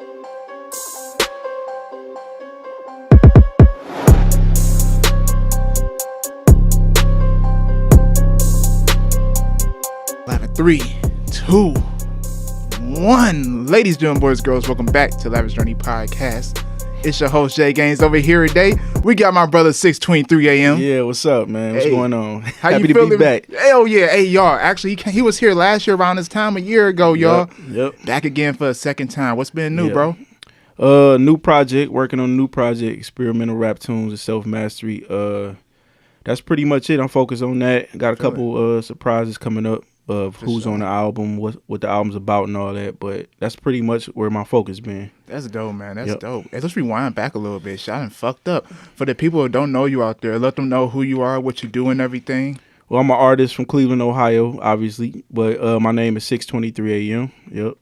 Three, two, one. Ladies, gentlemen, boys, girls, welcome back to Lavish Journey podcast. It's your host Jay Gaines over here today. We got my brother 6IX23AM. Yeah, what's up, man? What's going on? How Happy you to be back. Hell yeah. Hey, y'all. Actually, he was here last year around this time a year ago, y'all. Yep. Back again for a second time. What's been new, bro? New project. Working on a new project. Experimental rap tunes and self mastery. That's pretty much it. I'm focused on that. Got a couple surprises coming up of who's on the album, what the album's about and all that, but that's pretty much where my focus been. That's dope, man. That's dope. Hey, let's rewind back a little bit. I done fucked up. For the people who don't know you out there, let them know who you are, what you do and everything. Well, I'm an artist from Cleveland, Ohio, obviously, but my name is 6IX23AM. Yep.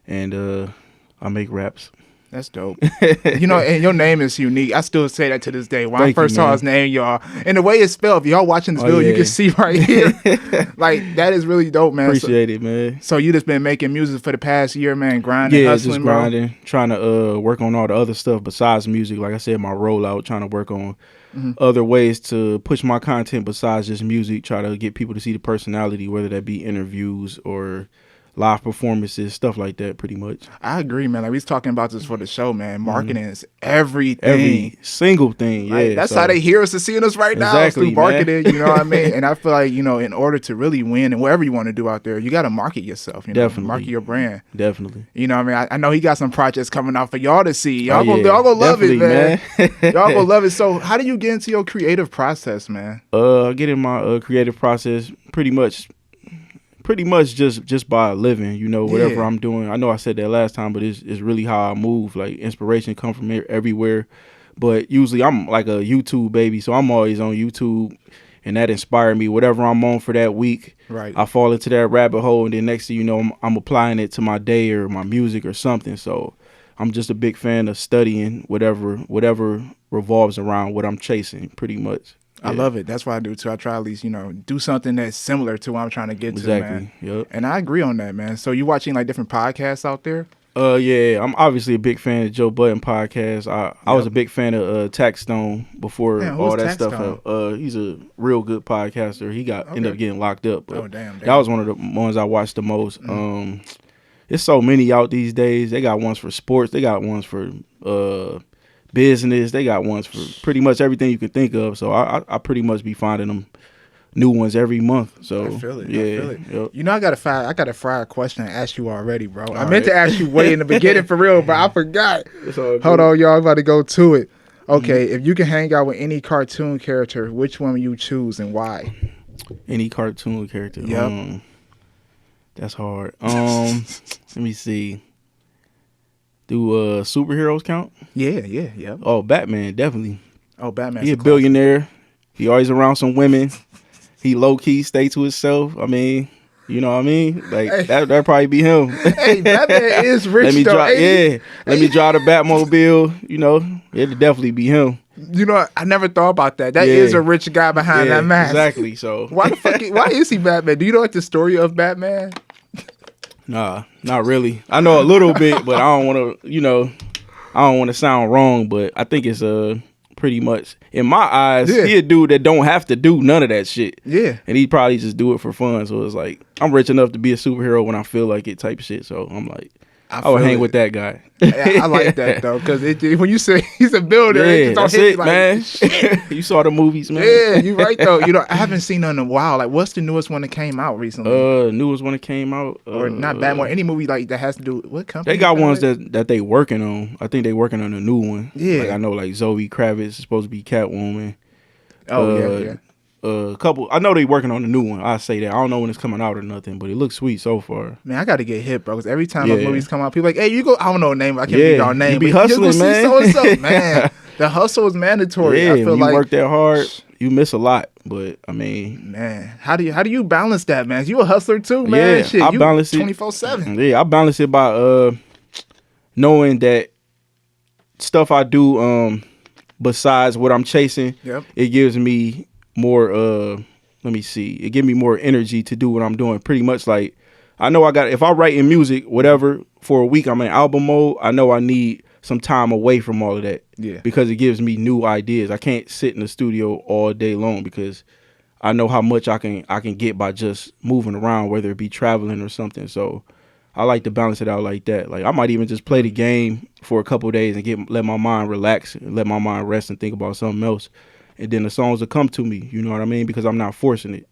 And I make raps. That's dope. You know, and your name is unique. I still say that to this day. When I first saw his name, y'all, and the way it's spelled, if y'all watching this video, you can see right here. Like, that is really dope, man. Appreciate it, man. So you just been making music for the past year, man, grinding, hustling, just grinding, trying to work on all the other stuff besides music. Like I said, my rollout, trying to work on other ways to push my content besides just music, try to get people to see the personality, whether that be interviews or live performances, stuff like that, pretty much. I agree, man. Like, we was talking about this for the show, man. Marketing is everything. Every single thing, yeah. Like, that's how they hear us and seeing us right now. Exactly, through marketing, you know what I mean? And I feel like, you know, in order to really win and whatever you want to do out there, you got to market yourself, you know? Definitely. Market your brand. Definitely. You know what I mean? I know he got some projects coming out for y'all to see. Y'all gonna love it, man. Y'all gonna love it. So how do you get into your creative process, man? I get in my creative process pretty much just by living, you know, whatever I'm doing. I know I said that last time, but it's really how I move. Like, inspiration come from everywhere. But usually I'm like a YouTube baby, so I'm always on YouTube, and that inspired me. Whatever I'm on for that week, right, I fall into that rabbit hole, and then next thing you know, I'm applying it to my day or my music or something. So I'm just a big fan of studying whatever revolves around what I'm chasing, pretty much. I love it. That's what I do too. I try at least, you know, do something that's similar to what I'm trying to get to, man. Yep. And I agree on that, man. So you watching like different podcasts out there? Yeah, I'm obviously a big fan of Joe Budden podcast. I was a big fan of Taxstone before all that stuff. He's a real good podcaster. He ended up getting locked up. But damn. That was one of the ones I watched the most. There's so many out these days. They got ones for sports. They got ones for business. They got ones for pretty much everything you can think of. So I pretty much be finding them new ones every month. So I feel it. Yeah, I feel it. Yep. You know, I got a fried question to ask you already, bro. I meant to ask you way in the beginning for real, but I forgot. Hold on, y'all. I'm about to go to it. Okay, if you can hang out with any cartoon character, which one would you choose and why? Any cartoon character? Yep. That's hard. Let me see. Do superheroes count? Yeah. Oh, Batman, definitely. Oh, Batman. He a billionaire. He always around some women. He low key stay to himself. I mean, you know what I mean? Like that'd probably be him. Hey, Batman is rich. Let me drive the Batmobile. You know, it'd definitely be him. You know, I never thought about that. That is a rich guy behind that mask. Exactly. So why is he Batman? Do you know like the story of Batman? Nah, not really. I know a little bit, but I don't want to sound wrong, but I think it's pretty much, in my eyes, he a dude that don't have to do none of that shit. Yeah. And he probably just do it for fun. So it's like, I'm rich enough to be a superhero when I feel like it type shit. So I'm like, I would hang with that guy. I like that though, because when you say he's a builder, that's it, like, man. You saw the movies, man. Yeah, you right though. You know, I haven't seen none in a while. Like, what's the newest one that came out recently? Newest one that came out, or not Batman? Any movie like that has to do with what company? They got ones that they working on. I think they working on a new one. Yeah, like I know, like Zoe Kravitz is supposed to be Catwoman. Oh yeah. Couple. I know they working on a new one. I say that. I don't know when it's coming out or nothing, but it looks sweet so far. Man, I got to get hit, bro. Because every time those movies come out, people are like, hey, you go. I don't know the name. I can't read y'all name. You be hustling, man. So man, the hustle is mandatory. Yeah, I feel when you like work that hard, you miss a lot. But I mean, man, how do you balance that, man? You a hustler too, man. Yeah, shit, I balance it 24/7. Yeah, I balance it by knowing that stuff I do besides what I'm chasing, it gives me more. Let me see. It gives me more energy to do what I'm doing. Pretty much like I know if I write in music, whatever, for a week I'm in album mode, I know I need some time away from all of that. Yeah. Because it gives me new ideas. I can't sit in the studio all day long because I know how much I can get by just moving around, whether it be traveling or something. So I like to balance it out like that. Like I might even just play the game for a couple of days and let my mind relax and let my mind rest and think about something else. And then the songs will come to me, you know what I mean? Because I'm not forcing it.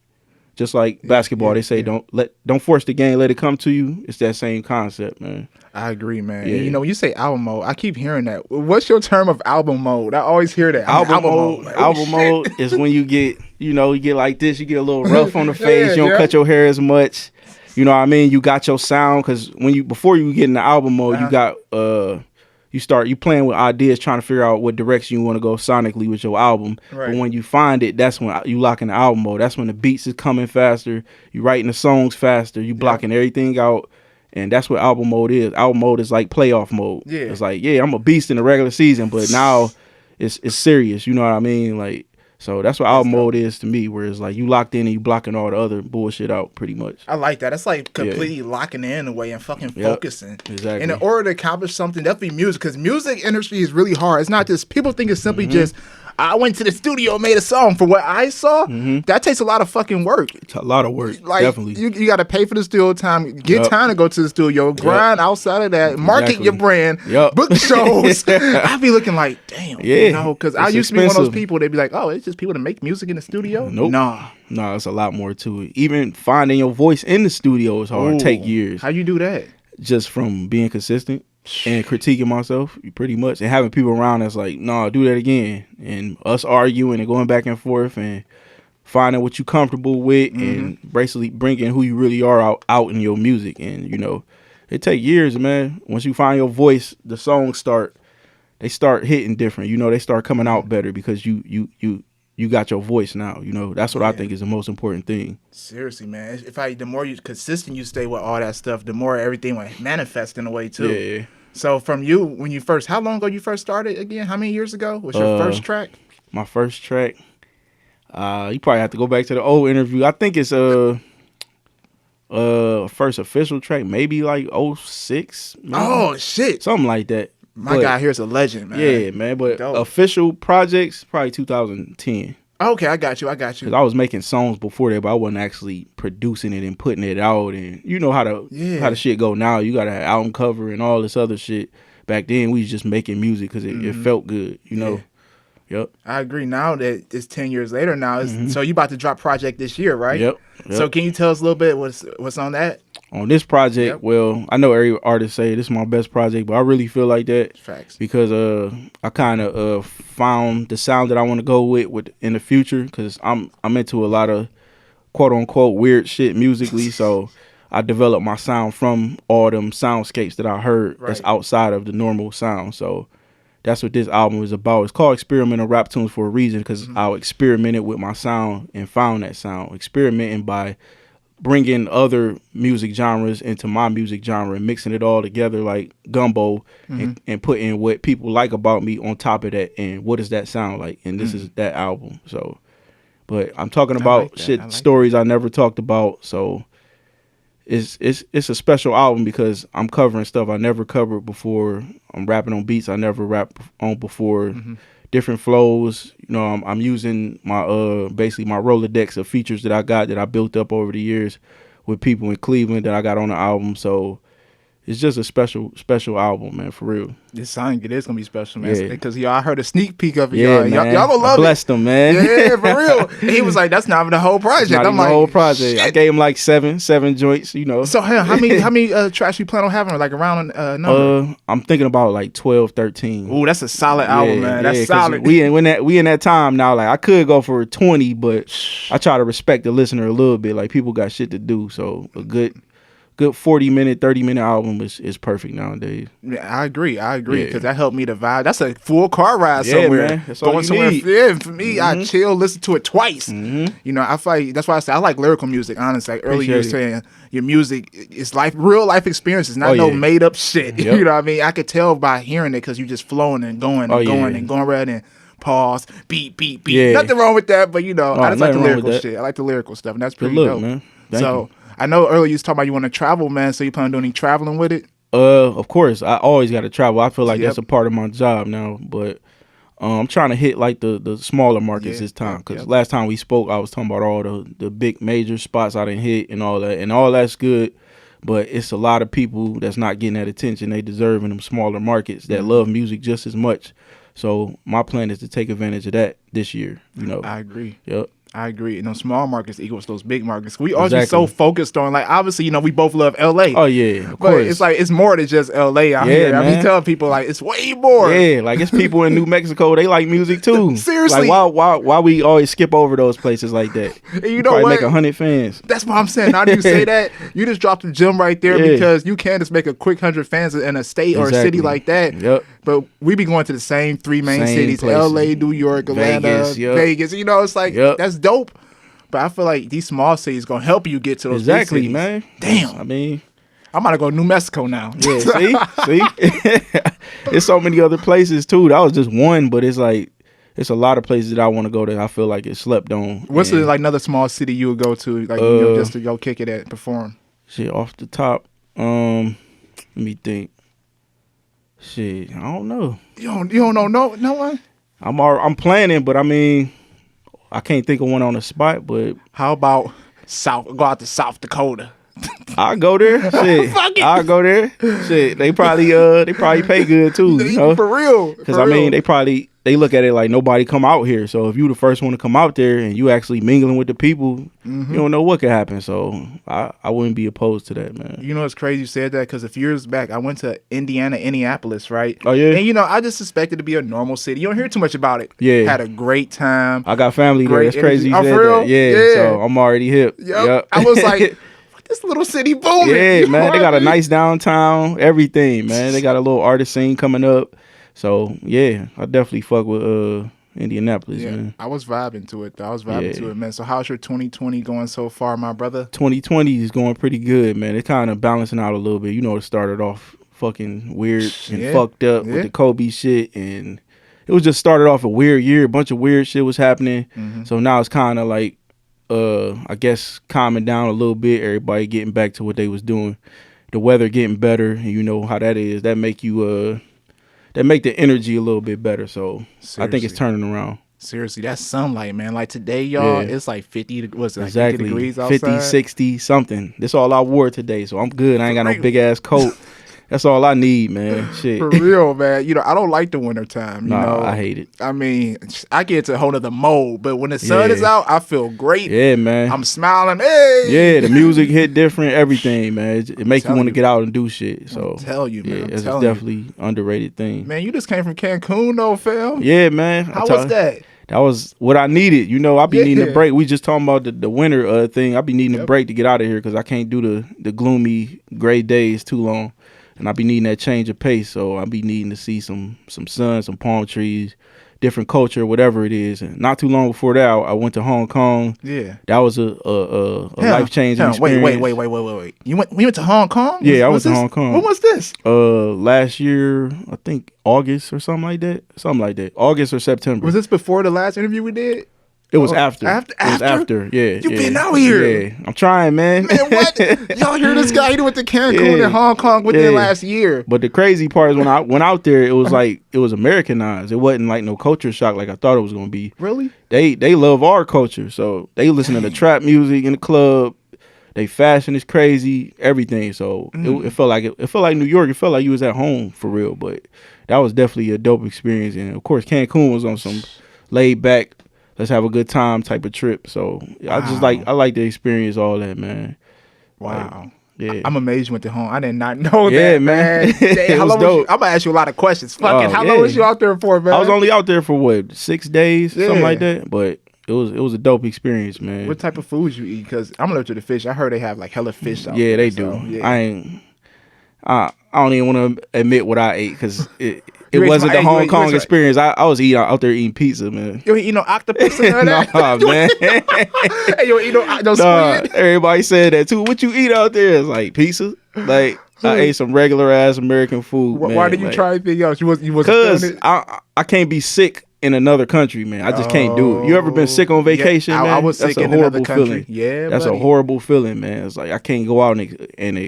Just like basketball, they say don't force the game, let it come to you. It's that same concept, man. I agree, man. Yeah. And, you know, when you say album mode, I keep hearing that. What's your term of album mode? I always hear that. Album mode is when you get like this, you get a little rough on the face, you don't cut your hair as much. You know what I mean? You got your sound, because before you get in the album mode, you got you playing with ideas, trying to figure out what direction you want to go sonically with your album. Right. But when you find it, that's when you lock in the album mode. That's when the beats is coming faster. You writing the songs faster. You blocking everything out. And that's what album mode is. Album mode is like playoff mode. Yeah. It's like, I'm a beast in the regular season, but now it's serious. You know what I mean? Like, so that's what album mode is to me, where it's like you locked in and you blocking all the other bullshit out pretty much. I like that. That's like completely locking in a way and fucking focusing. Exactly. And in order to accomplish something, definitely music, because music industry is really hard. It's not just, people think it's simply just, I went to the studio and made a song. For what I saw, that takes a lot of fucking work. It's a lot of work, like, definitely. You got to pay for the studio time, get time to go to the studio, grind outside of that, market your brand, book shows. I be looking like, damn, you know, because I used to be one of those people, they'd be like, oh, it's just people that make music in the studio? Nope. No, it's a lot more to it. Even finding your voice in the studio is hard. Take years. How you do that? Just from being consistent and critiquing myself, pretty much, and having people around that's like, no, do that again, and us arguing and going back and forth and finding what you comfortable with and basically bringing who you really are out in your music. And you know, it take years, man. Once you find your voice, the songs start hitting different. You know, they start coming out better because you got your voice now. You know, that's what I think is the most important thing. Seriously, man. The more consistent you stay with all that stuff, the more everything will manifest in a way too. Yeah. So from you, how long ago you first started again? How many years ago was your first track? My first track, you probably have to go back to the old interview. I think it's first official track, maybe like 06. Maybe. Oh shit, something like that. My guy here's a legend, man. Yeah, man. But dope. Official projects, probably 2010. Okay, I got you. Because I was making songs before that, but I wasn't actually producing it and putting it out. And you know how the shit go now. You got to have album cover and all this other shit. Back then, we was just making music because it felt good, you know. Yep. I agree. Now that it's 10 years later now, so you about to drop project this year, right? Yep. So can you tell us a little bit what's on that? On this project, well, I know every artist say this is my best project, but I really feel like that. Facts. Because I kind of found the sound that I want to go with in the future, because I'm into a lot of quote unquote weird shit musically, so I developed my sound from all them soundscapes that I heard that's outside of the normal sound. So that's what this album is about. It's called Experimental Rap Tunes for a reason, because I experimented with my sound and found that sound. Experimenting by bringing other music genres into my music genre and mixing it all together like gumbo and putting what people like about me on top of that, and what does that sound like, and this is that album. So, but I'm talking about stories I never talked about, so it's a special album because I'm covering stuff I never covered before. I'm rapping on beats I never rapped on before. Different flows, you know. I'm using my basically my Rolodex of features that I built up over the years with people in Cleveland that I got on the album. So it's just a special album, man, for real. This song, it is gonna be special, man. Because I heard a sneak peek of it. Yeah, y'all gonna love it. Blessed him, man. Yeah, for real. And he was like, "That's not even the whole project." I'm like, the whole project. Shit. I gave him like seven joints, you know. So how many tracks you plan on having, like around number? I'm thinking about like 12, 13. Ooh, that's a solid album, man. That's solid. We in that time now. Like I could go for 20, but I try to respect the listener a little bit. Like people got shit to do, so a good 40-minute, 30-minute album is perfect nowadays. Yeah, I agree. Because that helped me to vibe. That's a full car ride somewhere. Man. That's all you need. Yeah, for me, I chill, listen to it twice. You know, I fight. That's why I say I like lyrical music. Honestly, like earlier you were saying your music is real life experiences, not made up shit. Yep. You know what I mean? I could tell by hearing it because you just flowing and going and going right and pause, beat. Yeah. Nothing wrong with that, but you know, I just like the lyrical shit. I like the lyrical stuff, and that's pretty dope, man. Thank you. I know earlier you was talking about you want to travel, man. So you plan on doing any traveling with it? Of course, I always got to travel. I feel like that's a part of my job now, but I'm trying to hit like the smaller markets this time, because last time we spoke, I was talking about all the big major spots I didn't hit and all that, and all that's good, but it's a lot of people that's not getting that attention they deserve in them smaller markets that love music just as much. So my plan is to take advantage of that this year. You know, I agree. Yep. I agree. And those small markets equals those big markets. We always be so focused on, like, obviously, you know, we both love LA. Oh yeah, of but course. it's like it's more than just LA out here. Man. I mean, telling people like it's way more. Yeah, like it's people in New Mexico, they like music too. Seriously, like why we always skip over those places like that? And you know probably what? Make 100 fans. That's what I'm saying. Now that you say that, you just dropped the gem right there, because you can't just make a quick 100 fans in a state or a city like that. Yep. But we be going to the same three main cities: places. LA, New York, Atlanta, Vegas. You know, it's like that's dope. But I feel like these small cities gonna help you get to those big cities. Man. Damn. I mean, I'm about to go to New Mexico now. Yeah, see? There's so many other places too. That was just one, but it's like it's a lot of places that I want to go that I feel like it's slept on. What's like another small city you would go to, like you know, just to go kick it at, perform? Shit, off the top, let me think. Shit, I don't know. You don't know no one? I'm planning, but I mean, I can't think of one on the spot, but how about go out to South Dakota? I'll go there. Shit. I'll go there. Shit. They probably pay good too. You know? For real. Because I mean, they look at it like nobody come out here. So if you the first one to come out there and you actually mingling with the people, you don't know what could happen. So I wouldn't be opposed to that, man. You know, it's crazy you said that, because a few years back I went to Indianapolis, right? Oh yeah. And you know, I just suspected to be a normal city. You don't hear too much about it. Yeah. Had a great time. I got family there. That's crazy. You said for real? That. Yeah. So I'm already hip. Yep. I was like, this little city booming. Yeah, man. They got a nice downtown, everything, man. They got a little artist scene coming up. So yeah, I definitely fuck with Indianapolis, man. I was vibing to it, though. I was vibing to it, man. So how's your 2020 going so far, my brother? 2020 is going pretty good, man. It's kind of balancing out a little bit. You know, it started off fucking weird and fucked up with the Kobe shit, and it was just started off a weird year. A bunch of weird shit was happening. So now it's kind of like, I guess, calming down a little bit. Everybody getting back to what they was doing. The weather getting better, and you know how that is. That make you that make the energy a little bit better. So seriously. I think it's turning around. Seriously, that's sunlight, man. Like today, y'all, it's like 50, what's it, like exactly. 50 degrees outside? 50, 60, something. That's all I wore today, so I'm good. I ain't got no big-ass coat. That's all I need, man. Shit. For real, man. You know, I don't like the wintertime. You know, I hate it. I mean, I get to a whole other mode, but when the sun is out, I feel great. Yeah, man. I'm smiling. Hey. Yeah, the music hit different, everything, man. It makes you want to get out and do shit. So tell you, man. Yeah, it's definitely underrated thing. Man, you just came from Cancun, though, fam. Yeah, man. How was that? That was what I needed. You know, I be needing a break. We just talking about the winter thing. I be needing a break to get out of here because I can't do the gloomy gray days too long. And I be needing that change of pace, so I be needing to see some sun, some palm trees, different culture, whatever it is. And not too long before that, I went to Hong Kong. Yeah, that was a life changing experience. Wait. We went to Hong Kong? Yeah, I went to Hong Kong. When was this? Last year, I think August or something like that. August or September. Was this before the last interview we did? It was after. It was after. Yeah. You been out here. Yeah. I'm trying, man. Man, what? Y'all hear this guy? He went to Cancun and Hong Kong within last year. But the crazy part is when I went out there, it was like it was Americanized. It wasn't like no culture shock like I thought it was gonna be. Really? They love our culture, so they listen to the trap music in the club. They fashion is crazy, everything. So it felt like it felt like New York. It felt like you was at home for real. But that was definitely a dope experience. And of course, Cancun was on some laid back, let's have a good time type of trip. So I like to experience all that, man. Wow. Like, yeah. I'm amazed you went to home. I did not know that, yeah, man. Dang, how long I'm gonna ask you a lot of questions. Fuck it. How long was you out there for, man? I was only out there for what, 6 days, something like that. But it was a dope experience, man. What type of foods you eat? Because I'm allergic to fish. I heard they have like hella fish out there. Yeah, they do. Yeah. I don't even want to admit what I ate because it wasn't the Hong Kong experience. I was out there eating pizza, man. You eat no octopus and that? Nah, man. Hey, you eat no squid? Everybody said that too. What you eat out there? It's like pizza. Like I ate some regular ass American food. Why did you try anything else? You was because I can't be sick in another country, man. I just can't do it. You ever been sick on vacation, man? I was sick in another country. Feeling. Yeah, that's a horrible feeling, man. It's like I can't go out and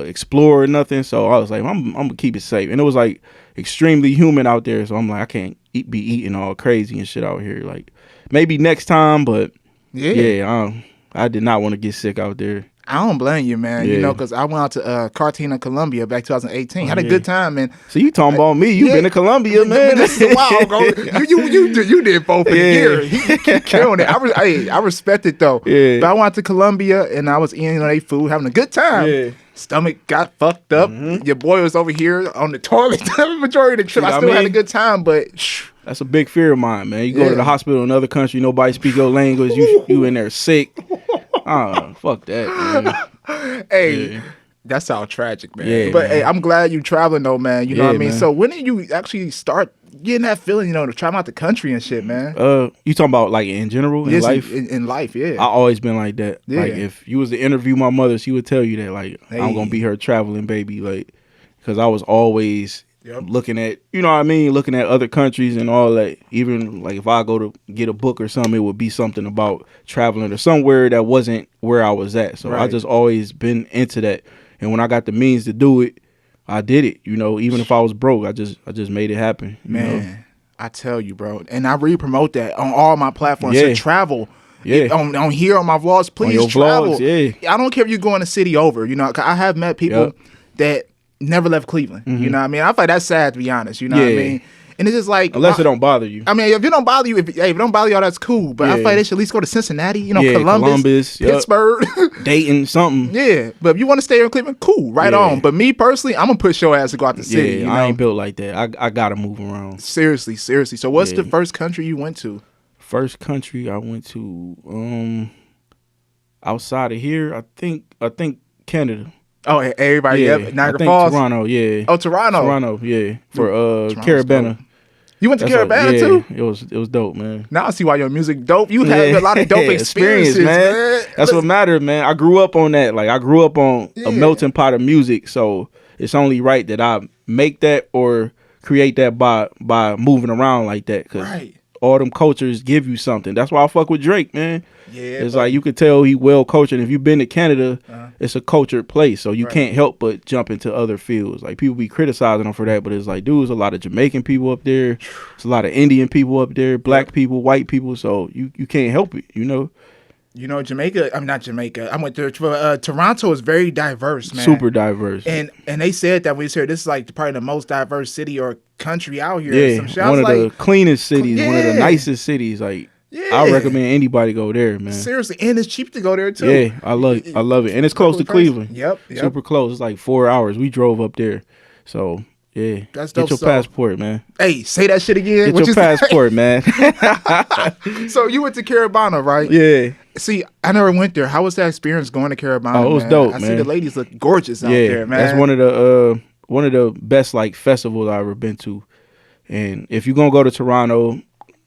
explore or nothing. So I was like, I'm gonna keep it safe. And it was like extremely humid out there, so I'm like, I can't be eating all crazy and shit out here. Like maybe next time, but I did not want to get sick out there. I don't blame you, man. You know, because I went out to Cartagena, Colombia back 2018. Had a good time, man. So you talking about me? You been to Colombia, man? This is a while ago. You did both in a year. He killing it. I respect it though. Yeah. But I went to Colombia and I was eating their food, having a good time. Yeah. Stomach got fucked up. Your boy was over here on the toilet the majority of the trip. I still had a good time, but that's a big fear of mine, man. You go to the hospital in another country, nobody speak your language. You in there sick. Fuck that, man. Hey, that sounds tragic, man. Yeah, but hey, I'm glad you traveling though, man. You know what I mean? Man. So when did you actually start getting that feeling, to travel out the country and shit, man? You talking about like in general, in life? In life, yeah. I always been like that. Yeah. Like if you was to interview my mother, she would tell you that like I'm gonna be her traveling baby, like because I was always looking at, looking at other countries and all that. Even like if I go to get a book or something, it would be something about traveling or somewhere that wasn't where I was at. So I just always been into that. And when I got the means to do it, I did it. Even if I was broke, I just made it happen. Man, I tell you, bro. And I really promote that on all my platforms to travel. Yeah, on here on my vlogs, please travel. Vlogs, I don't care if you're going a city over. 'Cause I have met people that never left Cleveland. You know what I mean? I feel like that's sad, to be honest. You know what I mean? And it's just like, unless it don't bother you. I mean, if it don't bother you, if it don't bother y'all, that's cool. But I feel like they should at least go to Cincinnati, Columbus, Pittsburgh, Dayton, something. Yeah, but if you want to stay here in Cleveland, cool, right on. But me personally, I'm gonna push your ass to go out the city. I ain't built like that. I gotta move around. Seriously. So what's the first country you went to? First country I went to, outside of here, I think Canada. Oh, everybody, Niagara Falls. Toronto, yeah. Oh, Toronto. Toronto, yeah. For Carabana. You went to Carabana too? It was dope, man. Now I see why your music dope. You had a lot of dope experiences, man. That's what mattered, man. I grew up on that. Like I grew up on a melting pot of music, so it's only right that I make that or create that by moving around like that. Cause all them cultures give you something. That's why I fuck with Drake, man. Yeah, it's like you could tell he well cultured. If you've been to Canada, it's a cultured place, so you can't help but jump into other fields. Like people be criticizing him for that, but it's like, dude, there's a lot of Jamaican people up there, there's a lot of Indian people up there, black people, white people. So you can't help it, Jamaica. I'm not Jamaica. I went to Toronto. Is very diverse, man. Super diverse. And they said that when we said this is like probably the most diverse city or country out here. Yeah, one of the cleanest cities, one of the nicest cities. Like. Yeah. I recommend anybody go there, man. Seriously, and it's cheap to go there too. Yeah, I love it, and it's close to Cleveland. Yep, super close. It's like 4 hours. We drove up there, so yeah. That's dope. Get your passport, man. Hey, say that shit again. Get your passport, man. So you went to Carabana, right? Yeah. See, I never went there. How was that experience going to Carabana? Oh, it was dope, man. I see the ladies look gorgeous out there, man. That's one of the best like festivals I've ever been to. And if you're gonna go to Toronto,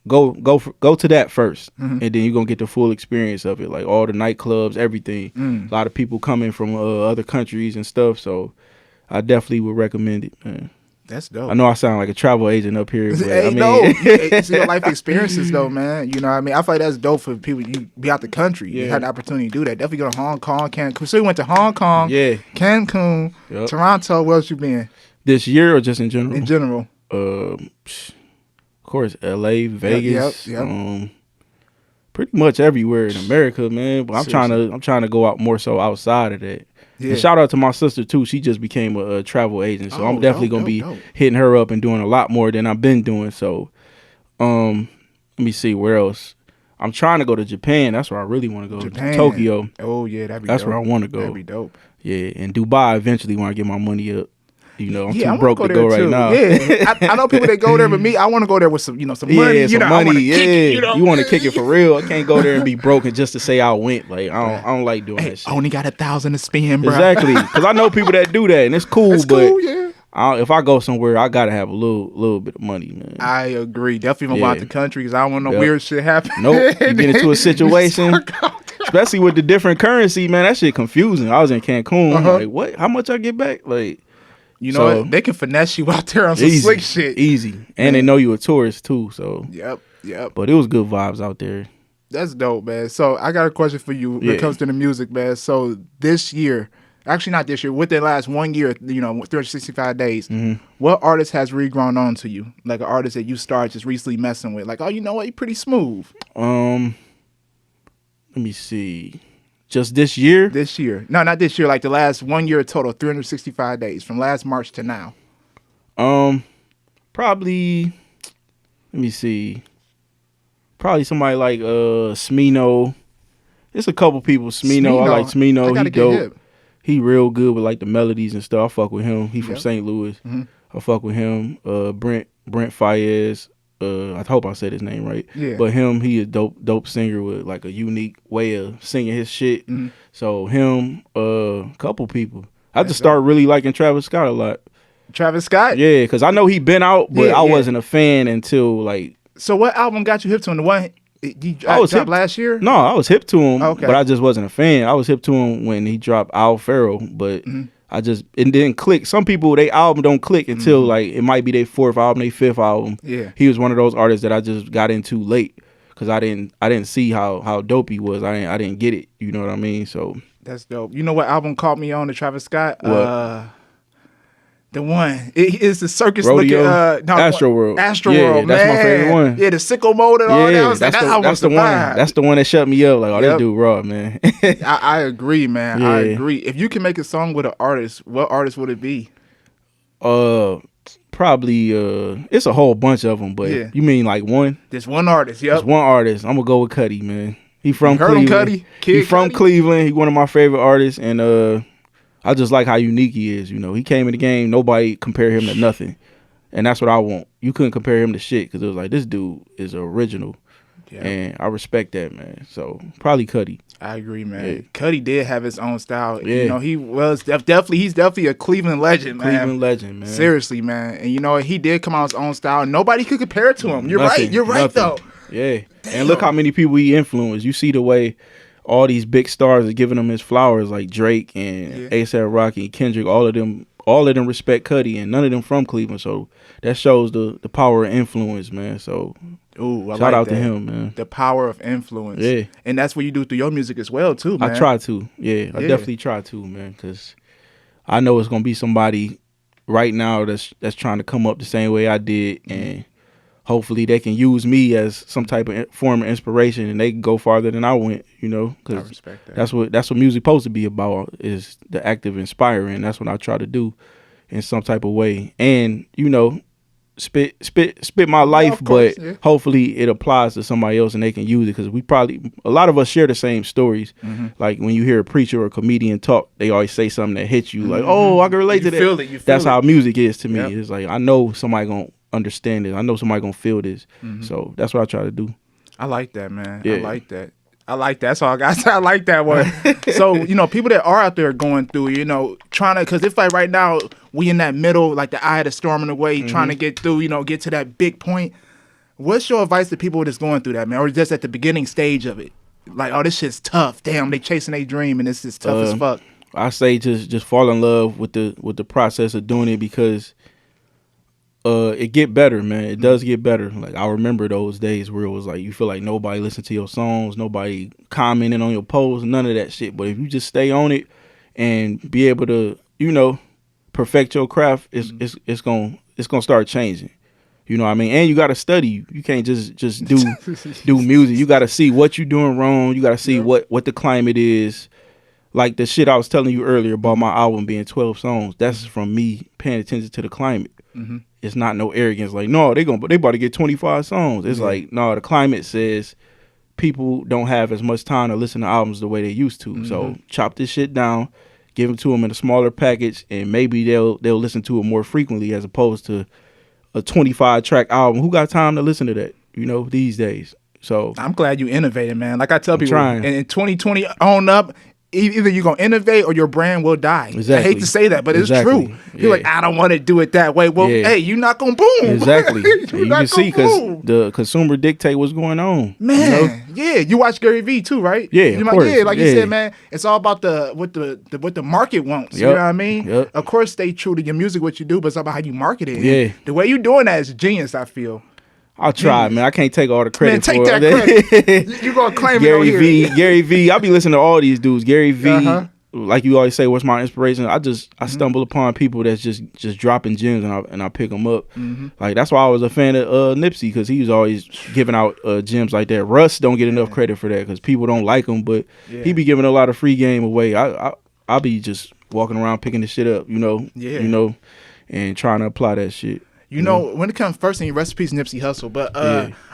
go to that first, and then you're gonna get the full experience of it, like all the nightclubs, everything. A lot of people coming from other countries and stuff, so I definitely would recommend it, man. That's dope. I know I sound like a travel agent up here, but hey, it's your life experiences though, man. You know what I mean? I feel like that's dope for people. You be out the country, you had the opportunity to do that. Definitely go to Hong Kong, Cancun. So you went to Hong Kong, Cancun, Toronto. Where else you been? This year or just in general? In general. Of course, LA, Vegas, pretty much everywhere in America, man. But I'm trying to go out more so outside of that. Yeah. And shout out to my sister too. She just became a travel agent, so I'm definitely gonna be hitting her up and doing a lot more than I've been doing. So, let me see where else. I'm trying to go to Japan. That's where I really want to go. Japan. Tokyo. Oh yeah, that'd be. That's where I want to go. That'd be dope. Yeah, and Dubai eventually when I get my money up. I'm too broke to go right now. Yeah, I know people that go there, but me, I want to go there with some, some money. Yeah, some money. You want to kick it for real. I can't go there and be broken just to say I went. Like I don't like doing that shit. I only got 1,000 to spend, bro. Exactly, because I know people that do that, and it's cool. If I go somewhere, I gotta have a little bit of money, man. I agree. Definitely about the country, because I don't want no weird shit happen. Nope. You get into a situation, especially with the different currency, man. That shit confusing. I was in Cancun. Like, what? How much I get back? Like. You know what? They can finesse you out there on some slick shit. Easy. And they know you a tourist too, so. Yep. But it was good vibes out there. That's dope, man. So I got a question for you when it comes to the music, man. So this year, actually not this year, within the last 1 year, 365 days, what artist has regrown on to you? Like an artist that you started just recently messing with. Like, oh, you know what? You're pretty smooth. Let me see. Just this year? This year. No, not this year. Like the last 1 year total, 365 days from last March to now. Probably, let me see. Probably somebody like Smino. There's a couple people. Smino. I like Smino. He dope. Hip. He real good with like the melodies and stuff. I fuck with him. He from St. Louis. I fuck with him. Brent Fayez. I hope I said his name right. Yeah. But he a dope singer with like a unique way of singing his shit. So him, couple people. I just started really liking Travis Scott a lot. Travis Scott? Yeah, because I know he been out, but I wasn't a fan until like. So what album got you hip to him? The one he dropped last year? No, I was hip to him, but I just wasn't a fan. I was hip to him when he dropped Al Pharaoh, but it didn't click. Some people, their album don't click until like it might be their fourth album, their fifth album. Yeah, he was one of those artists that I just got into late because I didn't see how dope he was. I didn't get it. You know what I mean? So that's dope. You know what album caught me on the Travis Scott? What? The one is the circus Rodeo? Looking Astroworld. Astroworld, that's my favorite one. Yeah, the sicko mode and all that. That's the one. That's the one that shut me up. Like, this dude raw, man. I agree, man. Yeah. I agree. If you can make a song with an artist, what artist would it be? Probably it's a whole bunch of them, but you mean like one? There's one artist. Yep. There's one artist. I'm gonna go with Cudi, man. He from Cleveland. Cudi? He from Cleveland. He one of my favorite artists, and I just like how unique he is. You know, he came in the game. Nobody compare him to nothing, and that's what I want. You couldn't compare him to shit because it was like this dude is original, and I respect that, man. So probably Cudi. I agree, man. Yeah. Cudi did have his own style. Yeah. You know, he was he's definitely a Cleveland legend, man. Cleveland legend, man. Seriously, man. And you know, he did come out his own style. Nobody could compare it to him. You're right. You're right, though. Yeah. Damn. And look how many people he influenced. You see the way all these big stars are giving him his flowers, like Drake and A$AP Rocky and Kendrick. All of them respect Cudi, and none of them from Cleveland. So that shows the power of influence, man. So shout out to him, man. The power of influence. Yeah. And that's what you do through your music as well, too, man. I try to. Yeah, I definitely try to, man, because I know it's going to be somebody right now that's trying to come up the same way I did, and hopefully they can use me as some type of form of inspiration, and they can go farther than I went, you know, because that's what music supposed to be about, is the act of inspiring. That's what I try to do in some type of way, and you know, spit my life, but hopefully it applies to somebody else and they can use it, because a lot of us share the same stories. Like when you hear a preacher or a comedian talk, they always say something that hits you, like, oh, I can relate to that. That's how music is to me. It's like, I know somebody gonna understand it. I know somebody gonna feel this. So that's what I try to do. I like that, man. I like that. That's all I got to say. I like that one. So, you know, people that are out there going through, you know, trying to, because it's like right now, we in that middle, like the eye of the storm in a way, trying to get through, you know, get to that big point. What's your advice to people that's going through that, man? Or just at the beginning stage of it? Like, oh, this shit's tough. Damn, they chasing their dream and it's just tough as fuck. I say just fall in love with the process of doing it, because it get better, man. It does get better. Like, I remember those days where it was like you feel like nobody listened to your songs, nobody commenting on your posts, none of that shit. But if you just stay on it and be able to, you know, perfect your craft, it's gonna start changing. You know what I mean? And you gotta study. You can't just do music. You gotta see what you're doing wrong. You gotta see what the climate is. Like the shit I was telling you earlier about my album being 12 songs. That's from me paying attention to the climate. It's not no arrogance like, no, they about to get 25 songs. It's like, no, the climate says people don't have as much time to listen to albums the way they used to. So chop this shit down, give them to them in a smaller package, and maybe they'll listen to it more frequently, as opposed to a 25 track album. Who got time to listen to that, you know, these days? So I'm glad you innovated, man. Like I tell people, in 2020 on up, either you're going to innovate or your brand will die. Exactly. I hate to say that, but it's true. You're like, I don't want to do it that way. Well, hey, you're not going to boom. Exactly. You can see because the consumer dictate what's going on. Man, yeah. You watch Gary Vee too, right? Yeah, of course. Yeah, like you said, man, it's all about what the market wants. You know what I mean? Of course, stay true to your music, what you do, but it's about how you market it. Yeah. And the way you're doing that is genius, I feel. I'll try, man. I can't take all the credit for it. Man, take that credit. You're going to claim Gary it V. Gary V. I be listening to all these dudes. Gary V. Like you always say, what's my inspiration? I stumble upon people that's just dropping gems and I pick them up. Like that's why I was a fan of Nipsey, because he was always giving out gems like that. Russ don't get enough credit for that because people don't like him, but he be giving a lot of free game away. I'll be just walking around picking the shit up, you know, and trying to apply that shit. You know, when it comes first thing, recipes Nipsey Hussle. But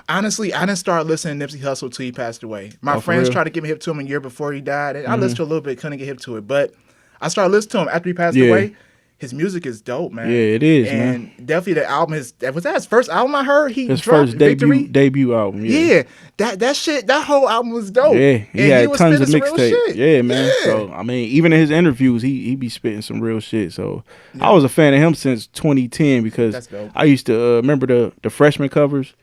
honestly, I didn't start listening to Nipsey Hussle till he passed away. My friends tried to get me hip to him a year before he died. And I listened to a little bit, couldn't get hip to it. But I started listening to him after he passed away. His music is dope, man. Yeah, it is, and man. Definitely the album was that his first album I heard? His first debut album. Yeah. That whole album was dope. Yeah, he had tons of mixtapes. Yeah, man. Yeah. So I mean, even in his interviews, he be spitting some real shit. So I was a fan of him since 2010 because I used to remember the freshman covers.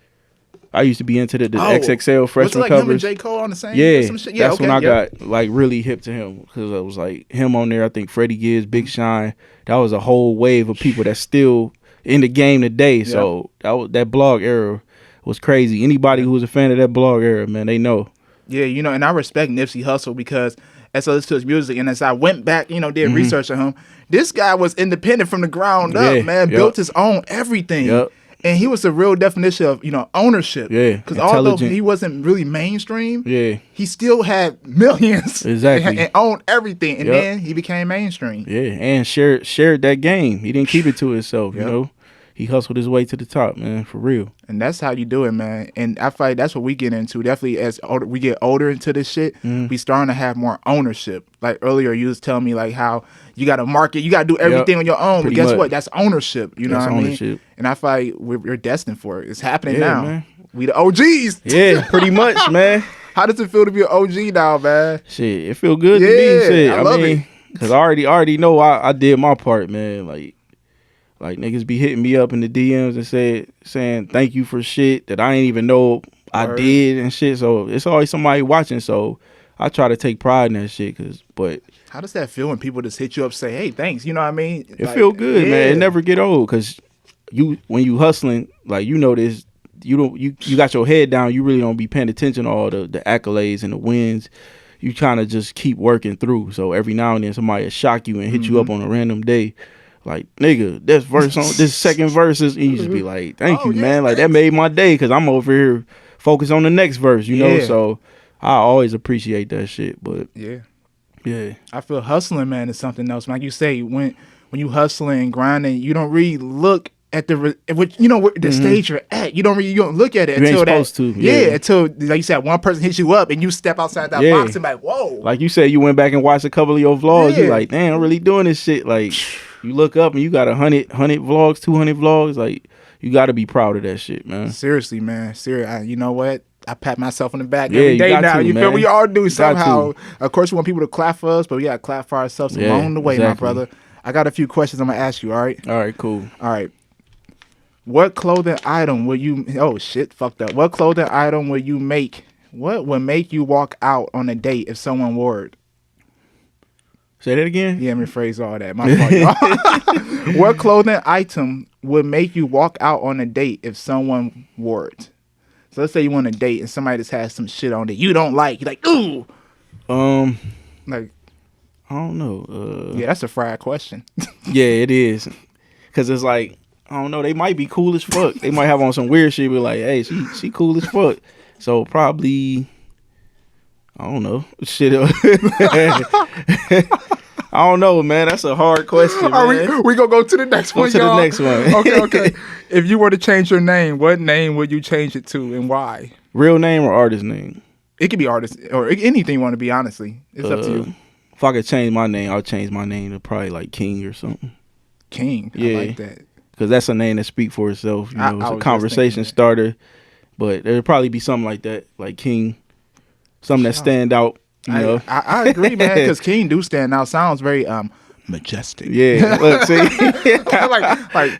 I used to be into the XXL freshman like covers. Him and J. Cole on the same? Some shit? That's when I got like really hip to him, because it was like him on there. I think Freddie Gibbs, Big Sean. That was a whole wave of people that's still in the game today. So that blog era was crazy. Anybody who was a fan of that blog era, man, they know. Yeah, you know, and I respect Nipsey Hussle because as I listened to his music and as I went back, you know, did research on him, this guy was independent from the ground up, man. Built his own everything. And he was the real definition of, you know, ownership. Yeah. Because although he wasn't really mainstream, he still had millions. Exactly. And owned everything. And then he became mainstream. Yeah. And shared that game. He didn't keep it to himself, you know. He hustled his way to the top, man, for real. And that's how you do it, man. And I feel like that's what we get into. Definitely as we get older into this shit, we starting to have more ownership. Like earlier, you was telling me like how you got to market, you got to do everything on your own. But guess what? That's ownership. You know what I mean? And I feel like we're destined for it. It's happening now. Man. We the OGs. Yeah, pretty much, man. How does it feel to be an OG now, man? Shit, it feel good to me. Shit, I love it. Because I already know I did my part, man. Like niggas be hitting me up in the DMs and saying thank you for shit that I ain't even know I did and shit. So it's always somebody watching. So I try to take pride in that shit. But how does that feel when people just hit you up and say, hey, thanks? You know what I mean? It feel good, man. It never get old because when you hustling, like you know this, you got your head down. You really don't be paying attention to all the accolades and the wins. You kind of just keep working through. So every now and then somebody will shock you and hit you up on a random day. Like, nigga, this second verse is, you just be like, thank you, man. Like, that made my day because I'm over here focused on the next verse, you know? So I always appreciate that shit. But yeah. I feel hustling, man, is something else. Like you say, when you hustling and grinding, you don't really look at the stage you're at. You don't look at it until supposed to. Until, like you said, one person hits you up and you step outside that box and like, whoa. Like you said, you went back and watched a couple of your vlogs. You're like, damn, I'm really doing this shit. Like, you look up and you got 100 vlogs, 200 vlogs. Like, you got to be proud of that shit, man. Seriously, man. Seriously, you know what? I pat myself on the back every day now. You feel me? We all do somehow. Of course, we want people to clap for us, but we got to clap for ourselves along the way, my brother. I got a few questions I'm going to ask you, all right? All right, cool. All right. What clothing item will you... Oh, shit. Fucked up. What clothing item will you make... What would make you walk out on a date if someone wore it? Say that again? Yeah, let me rephrase all that. My fault, y'all. What clothing item would make you walk out on a date if someone wore it? So let's say you want a date and somebody just has some shit on that you don't like. You're like, ooh. Like, I don't know. Yeah, that's a fried question. Yeah, it is. Because it's like, I don't know, they might be cool as fuck. They might have on some weird shit, but like, hey, she cool as fuck. So probably, I don't know. Shit. I don't know, man. That's a hard question, man. We gonna go to the next one, y'all. To the next one. Okay. If you were to change your name, what name would you change it to and why? Real name or artist name? It could be artist or anything you want to be, honestly. It's up to you. If I could change my name, I'll change my name to probably like King or something. King? Yeah. I like that. Because that's a name that speaks for itself. You know, it's a conversation starter. But there'll probably be something like that, like King. Something that stand out You know? I agree, man, because King do stand out. Sounds very majestic. Yeah, look, see, like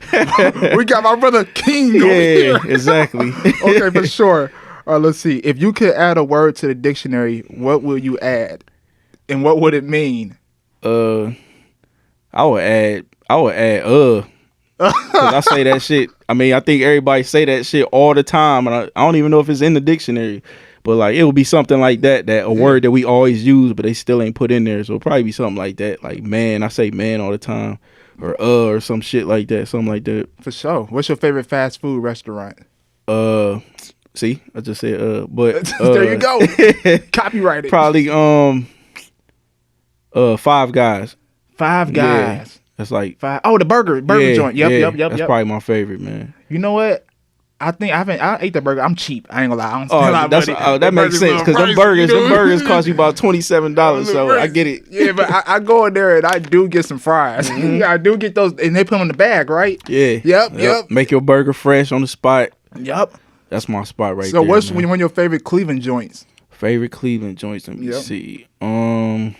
we got my brother King over here. Exactly. Okay, for sure. Let's see. If you could add a word to the dictionary, what will you add, and what would it mean? I would add. Cause I say that shit. I mean, I think everybody say that shit all the time, and I don't even know if it's in the dictionary. But like, it would be something like that a word that we always use, but they still ain't put in there. So it'll probably be something like that. Like, man, I say man all the time, or some shit like that. Something like that. For sure. What's your favorite fast food restaurant? See, I just said but there you go. Copyrighted. Probably Five Guys. Five Guys. Yeah, that's like five. Oh, the burger joint. Yep. That's probably my favorite, man. You know what? I think I ate the burger. I'm cheap. I ain't gonna lie. I don't spend a lot of money. That makes sense because them burgers cost you about $27. So I get it. Yeah, but I go in there and I do get some fries. Mm-hmm. I do get those, and they put them in the bag, right? Yeah. Yep. Make your burger fresh on the spot. Yep. That's my spot right there. So what's one of your favorite Cleveland joints? Favorite Cleveland joints? Let me see. Let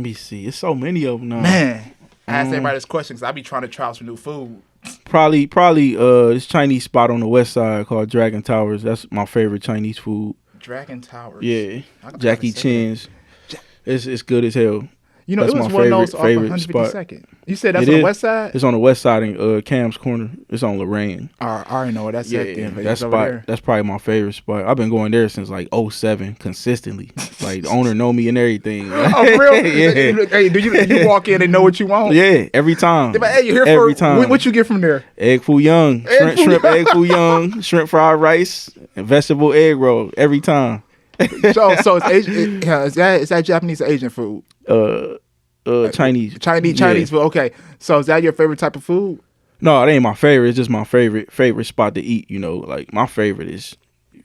me see. It's so many of them now. Man, I ask everybody this question because I be trying to try some new food. Probably this Chinese spot on the west side called Dragon Towers. That's my favorite Chinese food. Dragon Towers. Yeah. Jackie Chan's. It's good as hell. You know, that's it was one of those off 152nd. You said that's on the west side? It's on the west side in Cam's Corner. It's on Lorraine. I already know what that's at then. That spot, that's probably my favorite spot. I've been going there since like 2007 consistently. Like the owner know me and everything. Oh, for real? Yeah. Hey, do you walk in and know what you want? Yeah, every time. Hey, you here every time. What you get from there? Egg foo young, shrimp egg foo young, shrimp fried rice, and vegetable egg roll every time. So it's Asian. Is that Japanese or Asian food? Chinese food. Okay, so is that your favorite type of food? No, it ain't my favorite. It's just my favorite spot to eat. You know, like my favorite is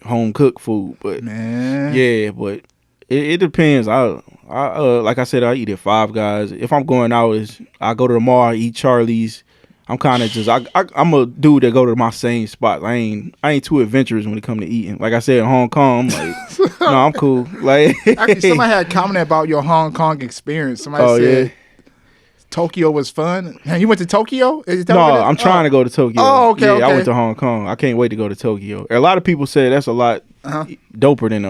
home cooked food. But man, yeah, but it depends. I like I said, I eat at Five Guys. If I'm going out, I go to the mall, I eat Charlie's. I'm kind of just I'm a dude that go to my same spot. I ain't too adventurous when it come to eating. Like I said, in Hong Kong, I'm like, no, I'm cool. Like actually, somebody had commented about your Hong Kong experience. Somebody said Tokyo was fun. You went to Tokyo? No, I'm trying to go to Tokyo. Oh, okay. I went to Hong Kong. I can't wait to go to Tokyo. A lot of people say that's a lot doper than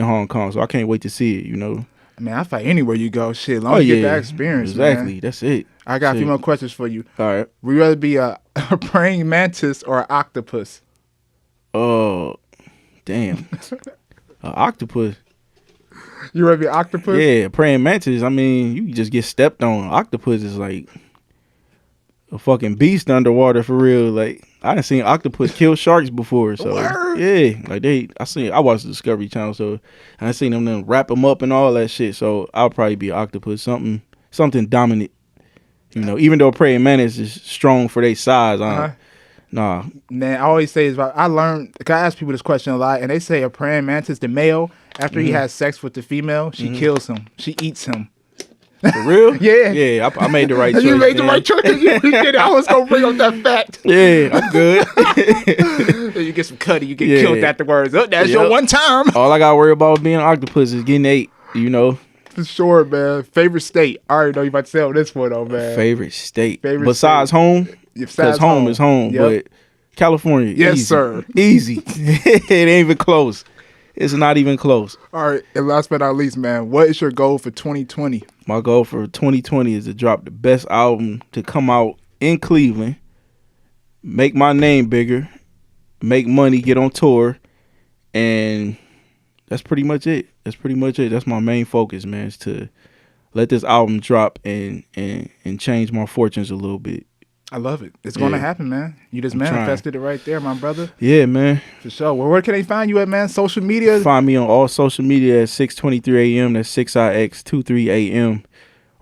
Hong Kong. So I can't wait to see it. You know. Man, I fight anywhere you go. Shit, long as you get that experience. Exactly. Man. That's it. I got a few more questions for you. All right. Would you rather be a praying mantis or an octopus? Oh, damn. An octopus. You rather be an octopus? Yeah, praying mantis. I mean, you just get stepped on. Octopus is like a fucking beast underwater for real. Like I done seen octopus kill sharks before. So yeah, like I watched the Discovery Channel, so I seen them wrap them up and all that shit. So I'll probably be an octopus, something dominant. You know, even though praying mantis is strong for their size, nah. Man, I always say I learned. I ask people this question a lot, and they say a praying mantis, the male, after he has sex with the female, she kills him. She eats him. For real? Yeah. Yeah, I made the right choice. You made the right choice. I was going to bring up that fact. Yeah, I'm good. You get some cutty. You get killed afterwards. Oh, that's your one time. All I got to worry about being an octopus is getting ate, you know. For sure, man. Favorite state? I already know you about to say on this one, though, man. Favorite state? Besides home? Because home is home. Yep. But California, yes, easy. Sir. Easy. It ain't even close. It's not even close. All right, and last but not least, man, what is your goal for 2020? My goal for 2020 is to drop the best album to come out in Cleveland, make my name bigger, make money, get on tour, and that's pretty much it. That's my main focus, man, is to let this album drop and change my fortunes a little bit. I love it. It's going to happen, man. You just manifested it right there, my brother. Yeah, man. For sure. Well, where can they find you at, man? Social media? Find me on all social media at 623AM. That's 6IX23AM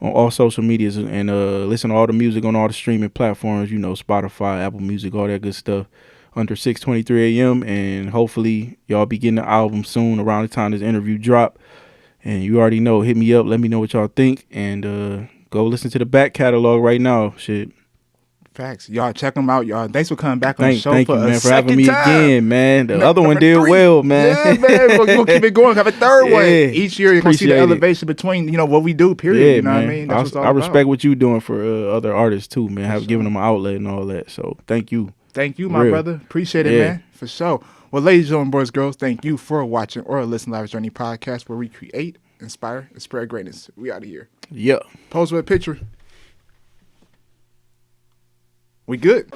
on all social medias. And listen to all the music on all the streaming platforms, you know, Spotify, Apple Music, all that good stuff under 623AM. And hopefully y'all be getting the album soon around the time this interview drop. And you already know, hit me up. Let me know what y'all think. And go listen to the back catalog right now. Shit. Facts. Y'all check them out, y'all. Thanks for coming back on the show thank for you, man, a for having me time. again, man. The other one did well, man. Yeah, man. We're going to keep it going. Have a third one. Each year, you're going to see the elevation between, you know, what we do, period. Yeah, you know man. what I mean? That's what's all I respect about. what you doing for other artists, too, man. Giving them an outlet and all that. So, thank you. Thank you, my brother. Appreciate it, man. For sure. Well, ladies and gentlemen, boys, girls, thank you for watching or listening to Lavish Journey podcast, where we create, inspire, and spread greatness. We out of here. Yeah. Pose with a picture. We good.